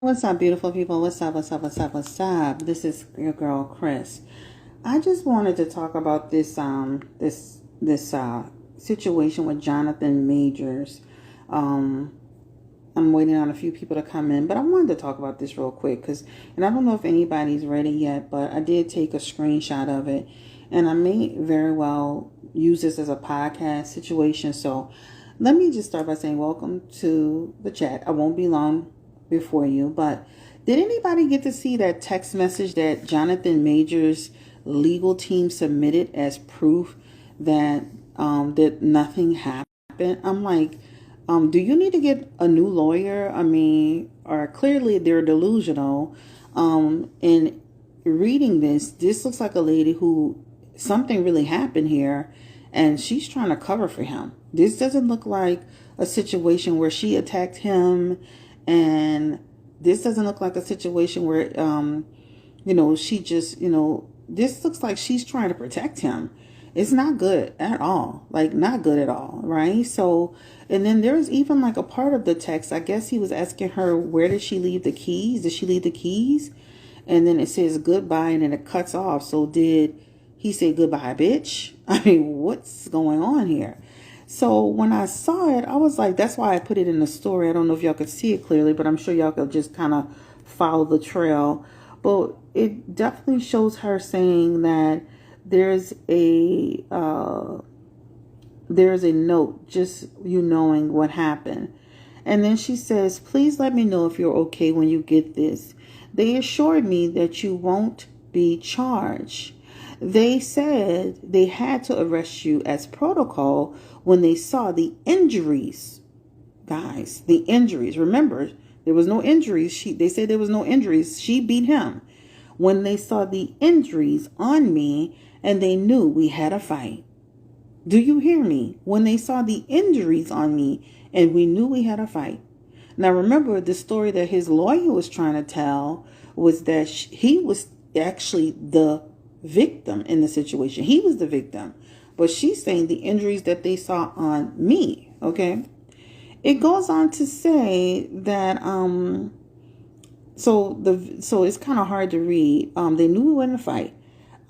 What's up, beautiful people? What's up? What's up? What's up? What's up? This is your girl, Chris. I just wanted to talk about this situation with Jonathan Majors. Um, I'm waiting on a few people to come in, but I wanted to talk about this real quick and I don't know if anybody's ready yet, but I did take a screenshot of it, and I may very well use this as a podcast situation. So let me just start by saying welcome to the chat. I won't be long before you, but did anybody get to see that text message that Jonathan Majors' legal team submitted as proof that that nothing happened? I'm like, do you need to get a new lawyer? I mean, or clearly they're delusional. And reading this looks like a lady who something really happened here, and she's trying to cover for him. This doesn't look like a situation where she attacked him, and this doesn't look like a situation where, she just, this looks like she's trying to protect him. It's not good at all. Like, not good at all, right? So, and then there's even like a part of the text, I guess he was asking her, where did she leave the keys? Did she leave the keys? And then it says goodbye, and then it cuts off. So did he say goodbye, bitch? I mean, what's going on here? So when I saw it, I was like, that's why I put it in the story. I don't know if y'all could see it clearly, but I'm sure y'all could just kind of follow the trail. But it definitely shows her saying that there's a note, just you knowing what happened. And then she says, please let me know if you're okay when you get this. They assured me that you won't be charged. They said they had to arrest you as protocol when they saw the injuries. Guys, the injuries. Remember, there was no injuries. They said there was no injuries. She beat him. When they saw the injuries on me and they knew we had a fight. Do you hear me? When they saw the injuries on me and we knew we had a fight. Now remember, the story that his lawyer was trying to tell was that he was actually the victim in the situation. He was the victim. But she's saying the injuries that they saw on me. Okay. It goes on to say that so it's kind of hard to read. They knew we were in a fight.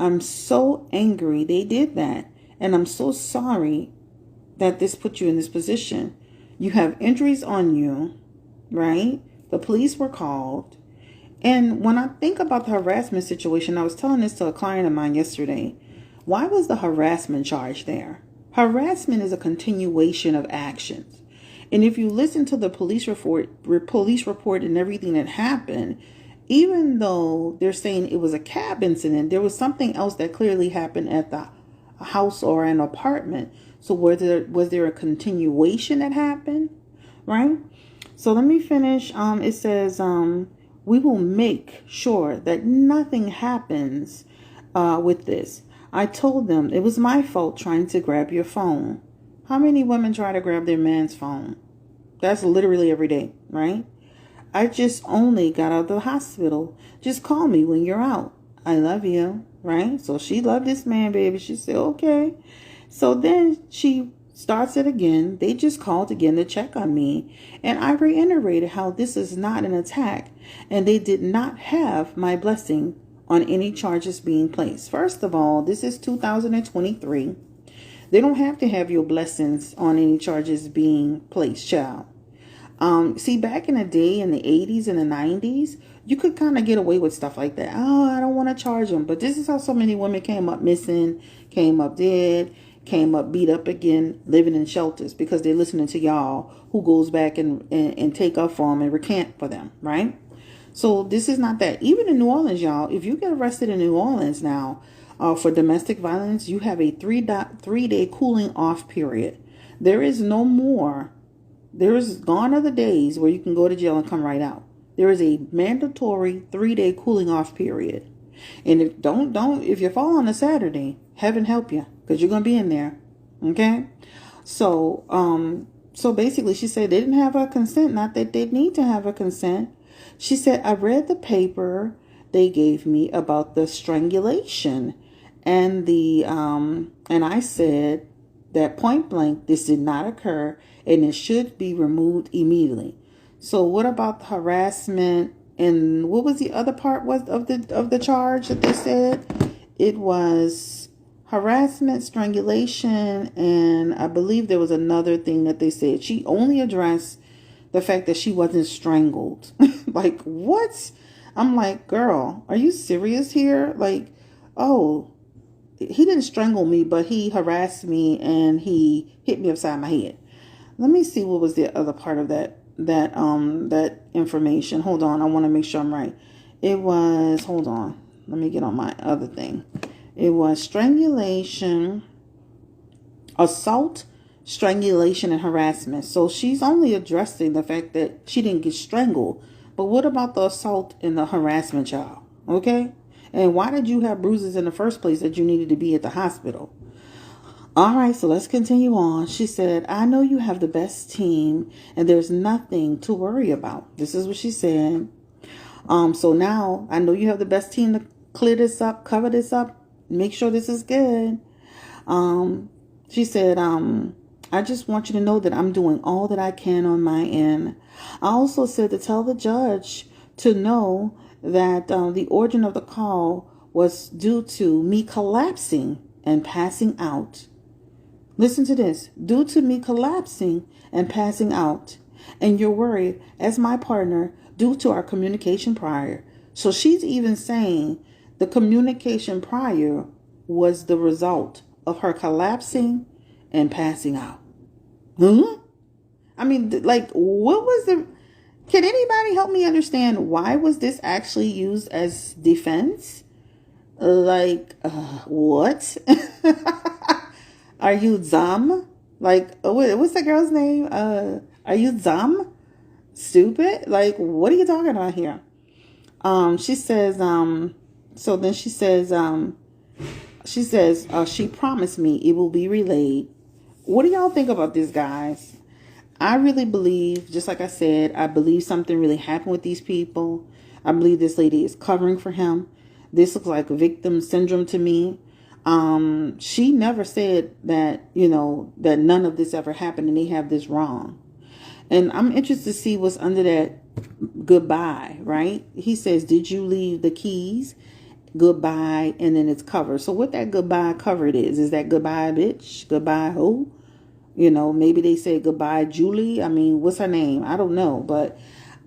I'm so angry they did that. And I'm so sorry that this put you in this position. You have injuries on you, right? The police were called. And when I think about the harassment situation, I was telling this to a client of mine yesterday. Why was the harassment charge there? Harassment is a continuation of actions. And if you listen to the police report and everything that happened, even though they're saying it was a cab incident, there was something else that clearly happened at the house or an apartment. So was there a continuation that happened? Right? So let me finish. It says, we will make sure that nothing happens with this. I told them it was my fault trying to grab your phone. How many women try to grab their man's phone? That's literally every day, right? I just only got out of the hospital. Just call me when you're out. I love you, right? So she loved this man, baby. She said, okay. So then she starts it again. They just called again to check on me. And I reiterated how this is not an attack. And they did not have my blessing on any charges being placed. First of all, this is 2023. They don't have to have your blessings on any charges being placed, child. See, back in the day, in the 80s and the 90s, you could kind of get away with stuff like that. Oh, I don't want to charge them. But this is how so many women came up missing, came up dead, came up beat up again, living in shelters because they're listening to y'all who goes back and take up for them and recant for them, right? So this is not that. Even in New Orleans, y'all, if you get arrested in New Orleans now for domestic violence, you have a 3-day cooling off period. There is no more. There is gone are the days where you can go to jail and come right out. There is a mandatory 3-day cooling off period. And if you fall on a Saturday, heaven help you, because you're going to be in there. Okay. So basically she said they didn't have a consent, not that they need to have a consent. She said, I read the paper they gave me about the strangulation and and I said that point blank, this did not occur and it should be removed immediately. So what about the harassment And what was the other part was of the charge that they said? It was harassment, strangulation, and I believe there was another thing that they said. She only addressed the fact that she wasn't strangled. Like, what? I'm like, girl, are you serious here? Like, oh, he didn't strangle me, but he harassed me and he hit me upside my head. Let me see what was the other part of that information. Hold on, I want to make sure I'm right. It was, hold on, let me get on my other thing. It was strangulation, assault, strangulation, and harassment. So she's only addressing the fact that she didn't get strangled. But what about the assault and the harassment, y'all? Okay? And why did you have bruises in the first place that you needed to be at the hospital? All right, so let's continue on. She said, I know you have the best team and there's nothing to worry about. This is what she said. So now I know you have the best team to clear this up, cover this up, make sure this is good. She said, I just want you to know that I'm doing all that I can on my end. I also said to tell the judge to know that the origin of the call was due to me collapsing and passing out. Listen to this. Due to me collapsing and passing out. And you're worried, as my partner, due to our communication prior. So she's even saying the communication prior was the result of her collapsing and passing out. I mean, like, what was the... Can anybody help me understand why was this actually used as defense? Like, what? Are you dumb? Like, what's that girl's name? Are you dumb? Stupid? Like, what are you talking about here? She says, so then she says, she promised me it will be relayed. What do y'all think about this, guys? I really believe, just like I said, I believe something really happened with these people. I believe this lady is covering for him. This looks like a victim syndrome to me. She never said that, that none of this ever happened and they have this wrong. And I'm interested to see what's under that goodbye, right? He says, did you leave the keys? Goodbye. And then it's covered. So what that goodbye covered is that goodbye, bitch? Goodbye, who? Maybe they say goodbye, Julie. I mean, what's her name? I don't know. But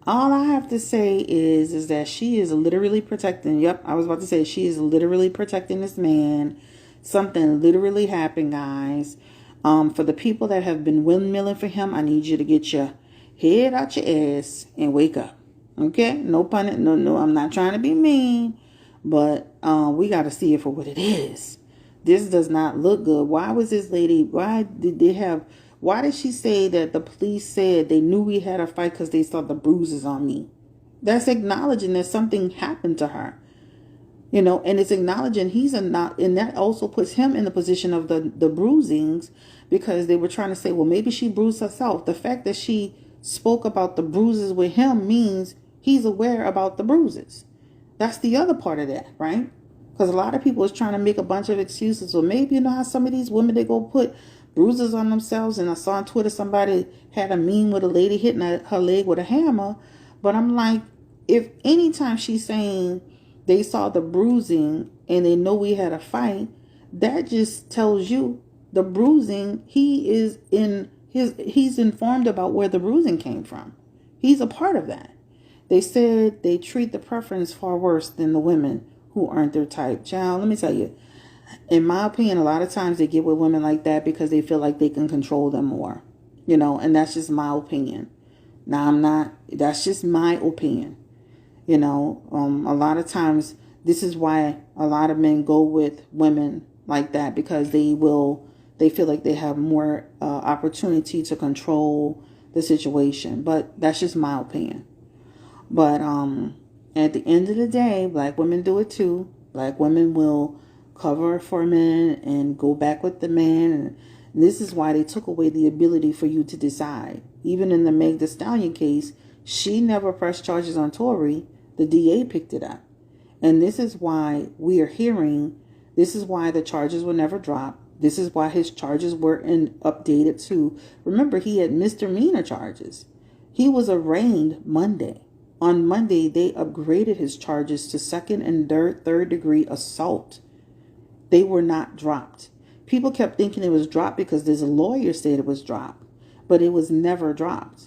all I have to say is that she is literally protecting. Yep, I was about to say she is literally protecting this man. Something literally happened, guys. For the people that have been windmilling for him, I need you to get your head out your ass and wake up. Okay? No pun. No, I'm not trying to be mean. But we got to see it for what it is. This does not look good. Why was this lady, why did she say that the police said they knew we had a fight because they saw the bruises on me? That's acknowledging that something happened to her. And it's acknowledging and that also puts him in the position of the bruisings, because they were trying to say, well, maybe she bruised herself. The fact that she spoke about the bruises with him means he's aware about the bruises. That's the other part of that, right? Because a lot of people is trying to make a bunch of excuses. Well, maybe how some of these women, they go put bruises on themselves. And I saw on Twitter somebody had a meme with a lady hitting her leg with a hammer. But I'm like, if anytime she's saying they saw the bruising and they know we had a fight, that just tells you the bruising, he's informed about where the bruising came from. He's a part of that. They said they treat the preference far worse than the women who aren't their type. Child, let me tell you, in my opinion, a lot of times they get with women like that because they feel like they can control them more, and that's just my opinion. Now, that's just my opinion. A lot of times this is why a lot of men go with women like that, because they feel like they have more opportunity to control the situation. But that's just my opinion. But at the end of the day, black women do it too. Black women will cover for men and go back with the man. And this is why they took away the ability for you to decide. Even in the Meg Thee Stallion case, she never pressed charges on Tory. The DA picked it up. And this is why we are hearing, this is why the charges were never dropped. This is why his charges were updated too. Remember, he had misdemeanor charges. He was arraigned Monday. on Monday, they upgraded his charges to second and third degree assault. They were not dropped. People kept thinking it was dropped because there's a lawyer said it was dropped, but it was never dropped.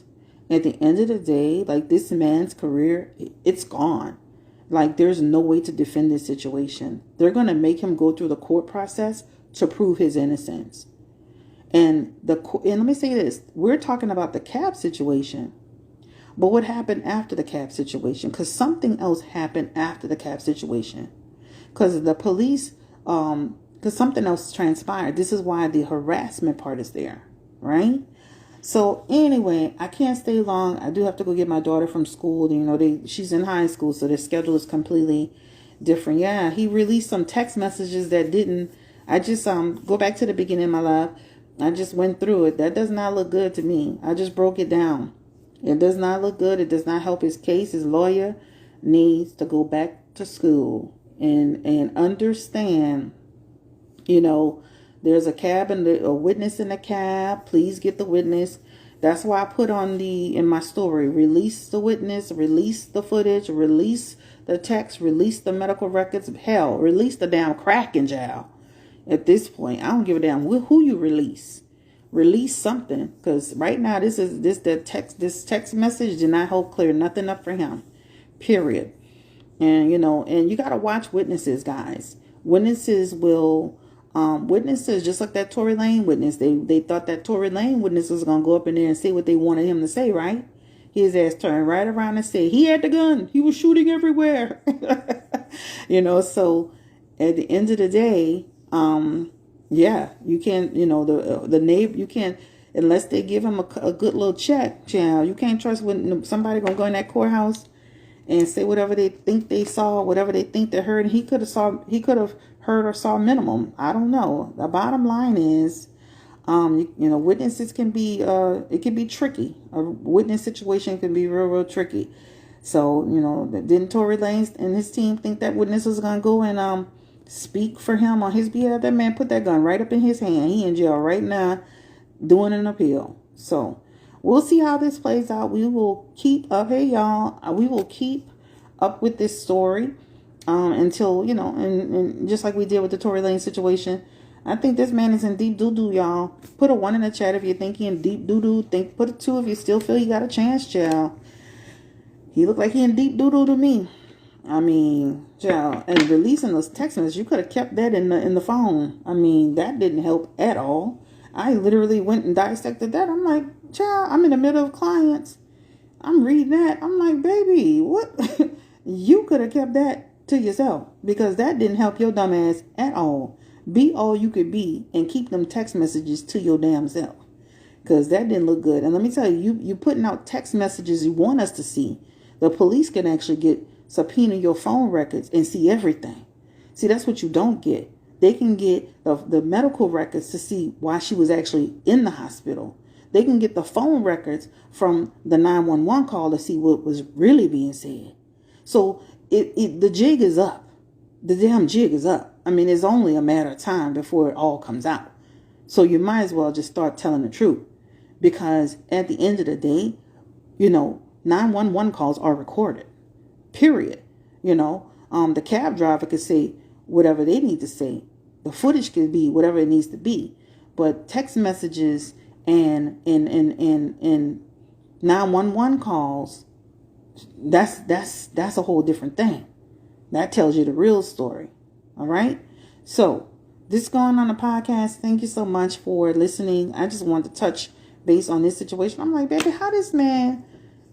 At the end of the day, like, this man's career, it's gone. Like, there's no way to defend this situation. They're going to make him go through the court process to prove his innocence. And let me say this, we're talking about the cab situation. But what happened after the cab situation? Because something else happened after the cab situation. Because the police, because something else transpired. This is why the harassment part is there, right? So anyway, I can't stay long. I do have to go get my daughter from school. You know, she's in high school, so their schedule is completely different. Yeah, he released some text messages that didn't. I just go back to the beginning, my love. I just went through it. That does not look good to me. I just broke it down. It does not look good. It does not help his case. His lawyer needs to go back to school and understand, you know, there's a cab and a witness in the cab. Please get the witness. That's why I put on in my story, release the witness, release the footage, release the text, release the medical records. Hell, release the damn crack in jail. At this point, I don't give a damn who you release. Release something, because right now this text message did not hold clear nothing up for him, period. And you know, and you got to watch witnesses, guys. Witnesses just like that Tory Lane witness, they thought that Tory Lane witness was gonna go up in there and say what they wanted him to say, right? His ass turned right around and said he had the gun, he was shooting everywhere. You know, so at the end of the day, yeah, you can't, you know, the neighbor, you can't, unless they give him a good little check, child. You can't trust when somebody gonna go in that courthouse and say whatever they think they saw, whatever they think they heard. He could have heard or saw minimum. I don't know. The bottom line is, you know, witnesses can be, it can be tricky. A witness situation can be real, real tricky. So, you know, didn't Tory Lanez and his team think that witness was gonna go and speak for him on his behalf? That man put that gun right up in his hand. He in jail right now doing an appeal. So we'll see how this plays out. We will keep up. Hey, y'all, we will keep up with this story until, you know, and just like we did with the Tory Lane situation. I think this man is in deep doo-doo, y'all. Put a 1 in the chat if you're thinking in deep doo-doo. Put a 2 if you still feel you got a chance, child. He looked like he in deep doo-doo to me. I mean, child, and releasing those text messages, you could have kept that in the phone. I mean, that didn't help at all. I literally went and dissected that. I'm like, child, I'm in the middle of clients. I'm reading that. I'm like, baby, what? You could have kept that to yourself, because that didn't help your dumb ass at all. Be all you could be and keep them text messages to your damn self, because that didn't look good. And let me tell you, you putting out text messages you want us to see. The police can actually subpoena your phone records and see everything. See, that's what you don't get. They can get the medical records to see why she was actually in the hospital. They can get the phone records from the 911 call to see what was really being said. So the jig is up. The damn jig is up. I mean, it's only a matter of time before it all comes out. So you might as well just start telling the truth, because at the end of the day, you know, 911 calls are recorded. Period. You know, the cab driver could say whatever they need to say. The footage could be whatever it needs to be. But text messages and 911 calls, that's a whole different thing. That tells you the real story. All right. So this going on the podcast. Thank you so much for listening. I just wanted to touch base on this situation. I'm like, baby, how this man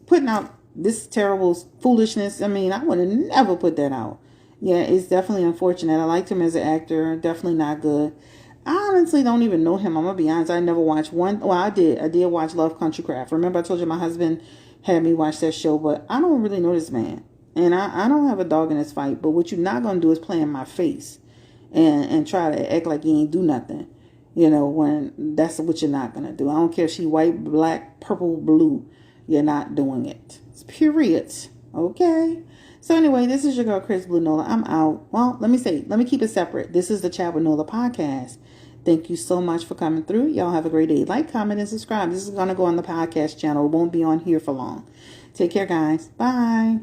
putting out this terrible foolishness? I mean, I would have never put that out. Yeah, it's definitely unfortunate. I liked him as an actor. Definitely not good. I honestly don't even know him. I'm going to be honest. I never watched one. Well, I did watch Love Country Craft. Remember I told you my husband had me watch that show, but I don't really know this man. And I don't have a dog in this fight. But what you're not going to do is play in my face and try to act like you ain't do nothing. You know, when that's what you're not going to do. I don't care if she white, black, purple, blue. You're not doing it. It's period. Okay. So anyway, this is your girl, Chris Blue Nola. I'm out. Well, let me keep it separate. This is the Chat with Nola podcast. Thank you so much for coming through. Y'all have a great day. Like, comment, and subscribe. This is going to go on the podcast channel. It won't be on here for long. Take care, guys. Bye.